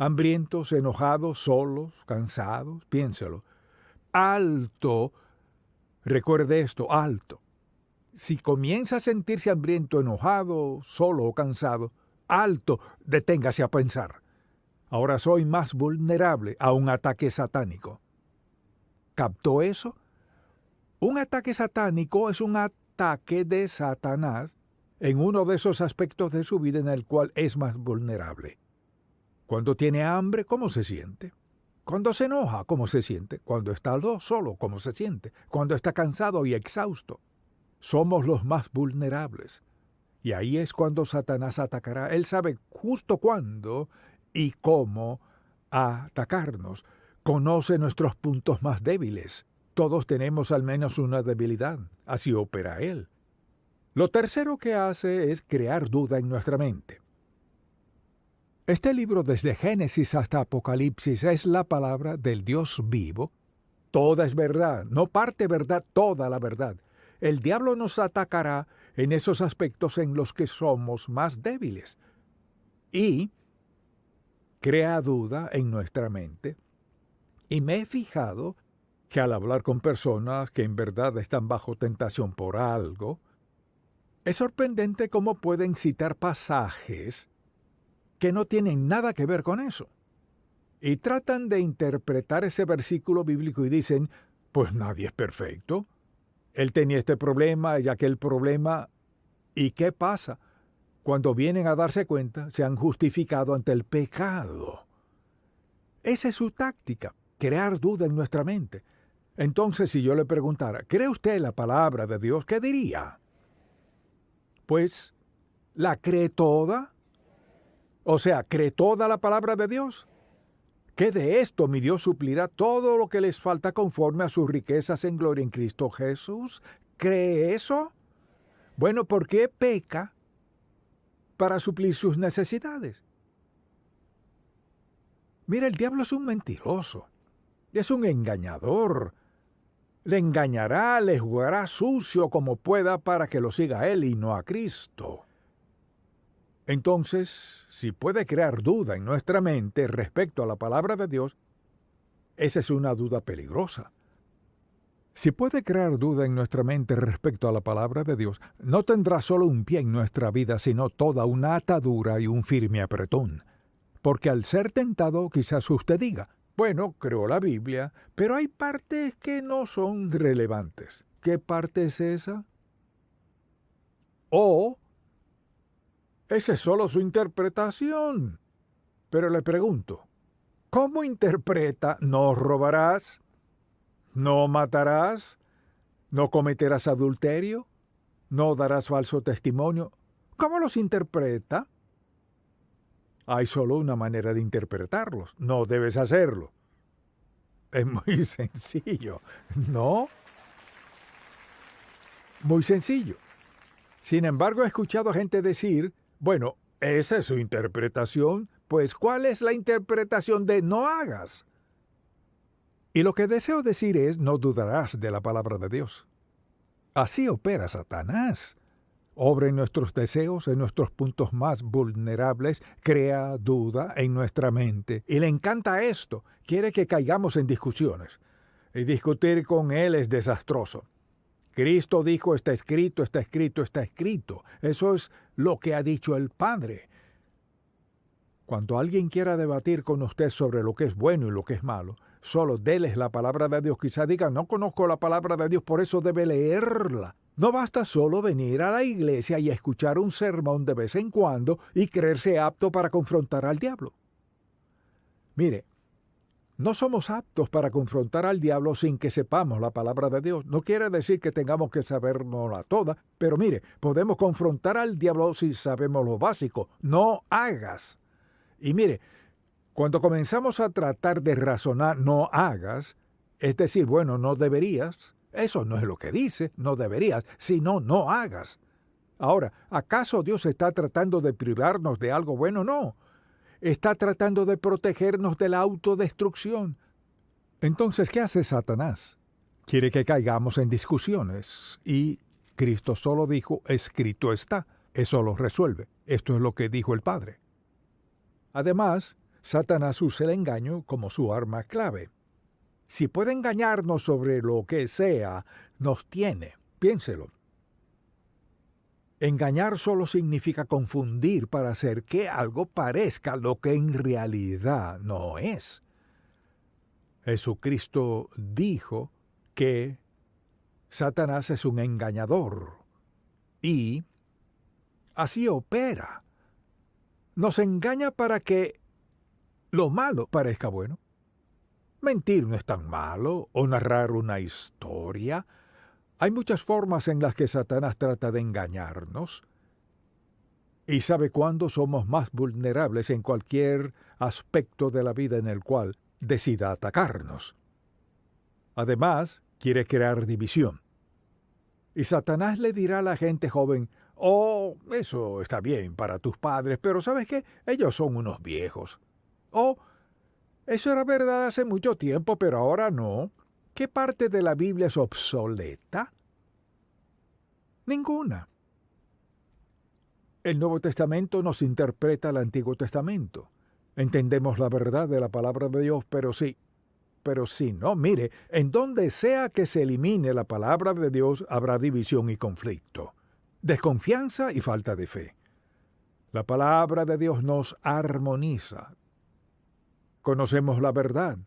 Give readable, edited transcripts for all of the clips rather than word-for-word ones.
Hambrientos, enojados, solos, cansados, piénselo. Alto, recuerde esto, alto. Si comienza a sentirse hambriento, enojado, solo o cansado, alto, deténgase a pensar. Ahora soy más vulnerable a un ataque satánico. ¿Captó eso? Un ataque satánico es un ataque de Satanás en uno de esos aspectos de su vida en el cual es más vulnerable. Cuando tiene hambre, ¿cómo se siente? Cuando se enoja, ¿cómo se siente? Cuando está solo, ¿cómo se siente? Cuando está cansado y exhausto. Somos los más vulnerables. Y ahí es cuando Satanás atacará. Él sabe justo cuándo y cómo atacarnos. Conoce nuestros puntos más débiles. Todos tenemos al menos una debilidad. Así opera él. Lo tercero que hace es crear duda en nuestra mente. Este libro, desde Génesis hasta Apocalipsis, es la palabra del Dios vivo. Toda es verdad, no parte verdad, toda la verdad. El diablo nos atacará en esos aspectos en los que somos más débiles. Y crea duda en nuestra mente. Y me he fijado que al hablar con personas que en verdad están bajo tentación por algo, es sorprendente cómo pueden citar pasajes que no tienen nada que ver con eso. Y tratan de interpretar ese versículo bíblico y dicen, pues nadie es perfecto. Él tenía este problema y aquel problema. ¿Y qué pasa? Cuando vienen a darse cuenta, se han justificado ante el pecado. Esa es su táctica, crear duda en nuestra mente. Entonces, si yo le preguntara, ¿cree usted la palabra de Dios? ¿Qué diría? Pues, ¿la cree toda? O sea, ¿cree toda la palabra de Dios? ¿Qué de esto mi Dios suplirá todo lo que les falta conforme a sus riquezas en gloria en Cristo Jesús? ¿Cree eso? Bueno, ¿por qué peca para suplir sus necesidades? Mira, el diablo es un mentiroso, es un engañador. Le engañará, le jugará sucio como pueda para que lo siga a él y no a Cristo. Entonces, si puede crear duda en nuestra mente respecto a la palabra de Dios, esa es una duda peligrosa. Si puede crear duda en nuestra mente respecto a la palabra de Dios, no tendrá solo un pie en nuestra vida, sino toda una atadura y un firme apretón. Porque al ser tentado, quizás usted diga, bueno, creo la Biblia, pero hay partes que no son relevantes. ¿Qué parte es esa? O esa es solo su interpretación. Pero le pregunto, ¿cómo interpreta no robarás? ¿No matarás? ¿No cometerás adulterio? ¿No darás falso testimonio? ¿Cómo los interpreta? Hay solo una manera de interpretarlos. No debes hacerlo. Es muy sencillo, ¿no? Muy sencillo. Sin embargo, he escuchado a gente decir, bueno, esa es su interpretación, pues ¿cuál es la interpretación de no hagas? Y lo que deseo decir es, no dudarás de la palabra de Dios. Así opera Satanás. Obra en nuestros deseos, en nuestros puntos más vulnerables, crea duda en nuestra mente. Y le encanta esto, quiere que caigamos en discusiones. Y discutir con él es desastroso. Cristo dijo, está escrito, está escrito, está escrito. Eso es lo que ha dicho el Padre. Cuando alguien quiera debatir con usted sobre lo que es bueno y lo que es malo, solo déles la palabra de Dios. Quizá diga, no conozco la palabra de Dios, por eso debe leerla. No basta solo venir a la iglesia y escuchar un sermón de vez en cuando y creerse apto para confrontar al diablo. Mire, no somos aptos para confrontar al diablo sin que sepamos la palabra de Dios. No quiere decir que tengamos que sabernosla toda, pero mire, podemos confrontar al diablo si sabemos lo básico. No hagas. Y mire, cuando comenzamos a tratar de razonar no hagas, es decir, bueno, no deberías, eso no es lo que dice, no deberías, sino no hagas. Ahora, ¿acaso Dios está tratando de privarnos de algo bueno? No. Está tratando de protegernos de la autodestrucción. Entonces, ¿qué hace Satanás? Quiere que caigamos en discusiones. Y Cristo solo dijo, escrito está. Eso lo resuelve. Esto es lo que dijo el Padre. Además, Satanás usa el engaño como su arma clave. Si puede engañarnos sobre lo que sea, nos tiene. Piénselo. Engañar solo significa confundir para hacer que algo parezca lo que en realidad no es. Jesucristo dijo que Satanás es un engañador y así opera. Nos engaña para que lo malo parezca bueno. Mentir no es tan malo, o narrar una historia. Hay muchas formas en las que Satanás trata de engañarnos. Y sabe cuándo somos más vulnerables en cualquier aspecto de la vida en el cual decida atacarnos. Además, quiere crear división. Y Satanás le dirá a la gente joven: «Oh, eso está bien para tus padres, pero ¿sabes qué? Ellos son unos viejos». «Oh, eso era verdad hace mucho tiempo, pero ahora no». ¿Qué parte de la Biblia es obsoleta? Ninguna. El Nuevo Testamento nos interpreta el Antiguo Testamento. Entendemos la verdad de la palabra de Dios, pero si no, mire, en donde sea que se elimine la palabra de Dios habrá división y conflicto, desconfianza y falta de fe. La palabra de Dios nos armoniza. Conocemos la verdad,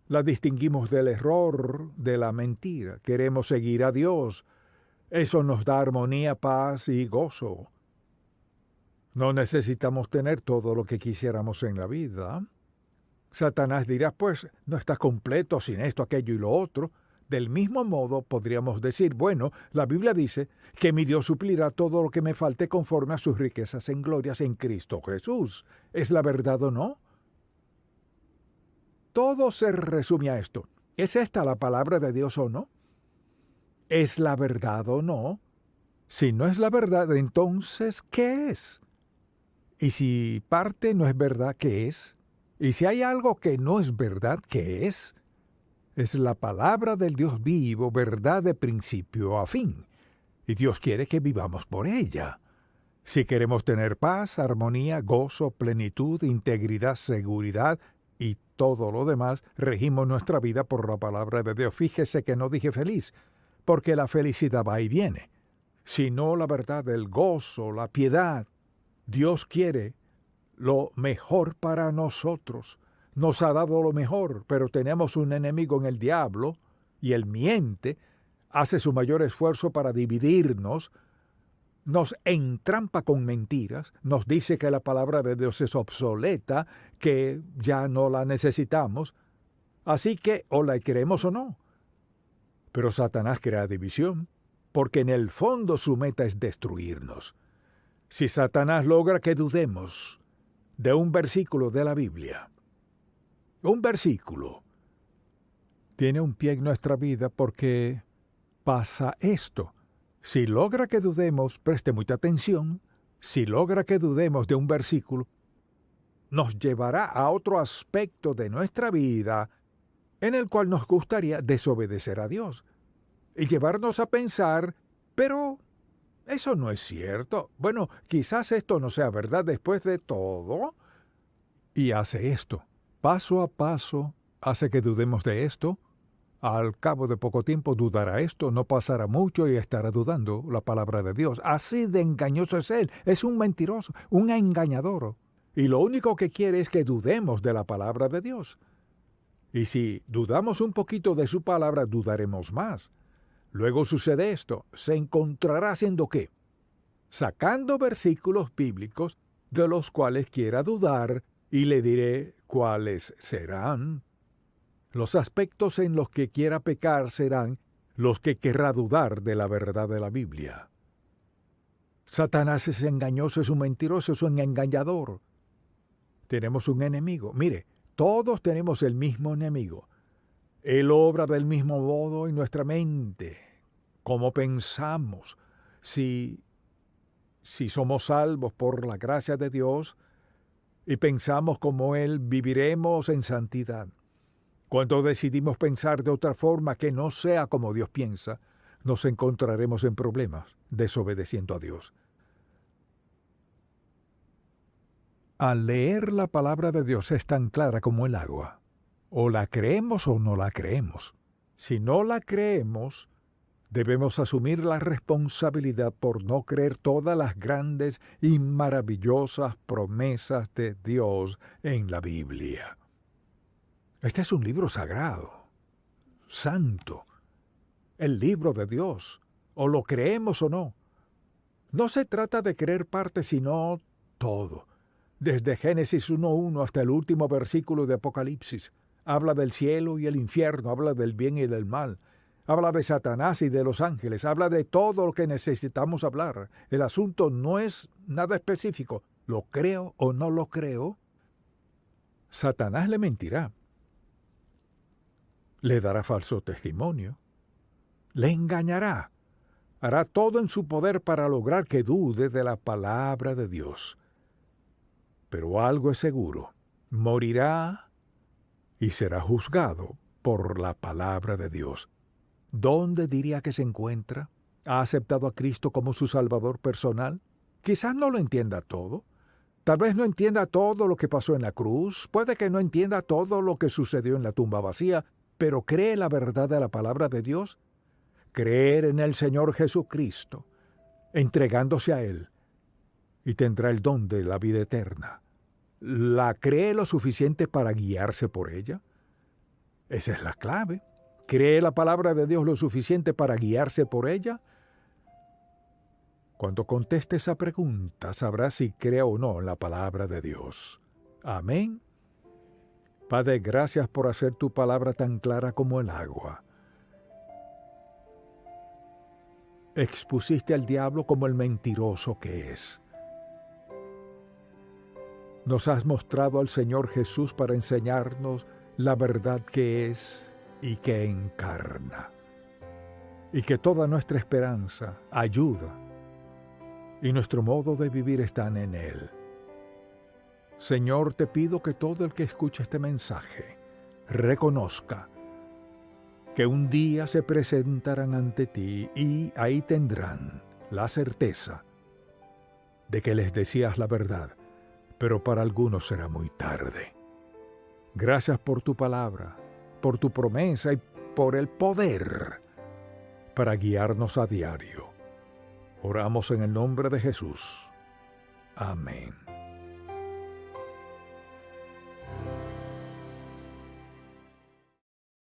la distinguimos del error, de la mentira. Queremos seguir a Dios. Eso nos da armonía, paz y gozo. No necesitamos tener todo lo que quisiéramos en la vida. Satanás dirá: «Pues no estás completo sin esto, aquello y lo otro». Del mismo modo podríamos decir: «Bueno, la Biblia dice que mi Dios suplirá todo lo que me falte conforme a sus riquezas en glorias en Cristo Jesús». ¿Es la verdad o no? Todo se resume a esto. ¿Es esta la palabra de Dios o no? ¿Es la verdad o no? Si no es la verdad, entonces, ¿qué es? Y si parte no es verdad, ¿qué es? Y si hay algo que no es verdad, ¿qué es? Es la palabra del Dios vivo, verdad de principio a fin. Y Dios quiere que vivamos por ella. Si queremos tener paz, armonía, gozo, plenitud, integridad, seguridad y todo lo demás, regimos nuestra vida por la palabra de Dios. Fíjese que no dije feliz, porque la felicidad va y viene, sino la verdad, el gozo, la piedad. Dios quiere lo mejor para nosotros. Nos ha dado lo mejor, pero tenemos un enemigo en el diablo, y él miente, hace su mayor esfuerzo para dividirnos, nos entrampa con mentiras, nos dice que la palabra de Dios es obsoleta, que ya no la necesitamos, así que o la creemos o no. Pero Satanás crea división, porque en el fondo su meta es destruirnos. Si Satanás logra que dudemos de un versículo de la Biblia, un versículo tiene un pie en nuestra vida porque pasa esto. Si logra que dudemos, preste mucha atención, si logra que dudemos de un versículo, nos llevará a otro aspecto de nuestra vida en el cual nos gustaría desobedecer a Dios y llevarnos a pensar: pero eso no es cierto. Bueno, quizás esto no sea verdad después de todo. Y hace esto. Paso a paso, hace que dudemos de esto. Al cabo de poco tiempo dudará esto, no pasará mucho y estará dudando la palabra de Dios. Así de engañoso es él. Es un mentiroso, un engañador. Y lo único que quiere es que dudemos de la palabra de Dios. Y si dudamos un poquito de su palabra, dudaremos más. Luego sucede esto. Se encontrará haciendo ¿qué? Sacando versículos bíblicos de los cuales quiera dudar, y le diré cuáles serán. Los aspectos en los que quiera pecar serán los que querrá dudar de la verdad de la Biblia. Satanás es engañoso, es un mentiroso, es un engañador. Tenemos un enemigo. Mire, todos tenemos el mismo enemigo. Él obra del mismo modo en nuestra mente. ¿Cómo pensamos? Si somos salvos por la gracia de Dios y pensamos como Él, viviremos en santidad. Cuando decidimos pensar de otra forma que no sea como Dios piensa, nos encontraremos en problemas, desobedeciendo a Dios. Al leer la palabra de Dios es tan clara como el agua. O la creemos o no la creemos. Si no la creemos, debemos asumir la responsabilidad por no creer todas las grandes y maravillosas promesas de Dios en la Biblia. Este es un libro sagrado, santo, el libro de Dios, o lo creemos o no. No se trata de creer parte, sino todo. Desde Génesis 1:1 hasta el último versículo de Apocalipsis. Habla del cielo y el infierno, habla del bien y del mal. Habla de Satanás y de los ángeles, habla de todo lo que necesitamos hablar. El asunto no es nada específico. ¿Lo creo o no lo creo? Satanás le mentirá. Le dará falso testimonio. Le engañará. Hará todo en su poder para lograr que dude de la palabra de Dios. Pero algo es seguro. Morirá y será juzgado por la palabra de Dios. ¿Dónde diría que se encuentra? ¿Ha aceptado a Cristo como su Salvador personal? Quizás no lo entienda todo. Tal vez no entienda todo lo que pasó en la cruz. Puede que no entienda todo lo que sucedió en la tumba vacía, pero cree la verdad de la palabra de Dios. Creer en el Señor Jesucristo, entregándose a Él, y tendrá el don de la vida eterna. ¿La cree lo suficiente para guiarse por ella? Esa es la clave. ¿Cree la palabra de Dios lo suficiente para guiarse por ella? Cuando conteste esa pregunta, sabrá si cree o no en la palabra de Dios. Amén. Padre, gracias por hacer tu palabra tan clara como el agua. Expusiste al diablo como el mentiroso que es. Nos has mostrado al Señor Jesús para enseñarnos la verdad que es y que encarna. Y que toda nuestra esperanza, ayuda y nuestro modo de vivir están en Él. Señor, te pido que todo el que escuche este mensaje reconozca que un día se presentarán ante ti y ahí tendrán la certeza de que les decías la verdad, pero para algunos será muy tarde. Gracias por tu palabra, por tu promesa y por el poder para guiarnos a diario. Oramos en el nombre de Jesús. Amén.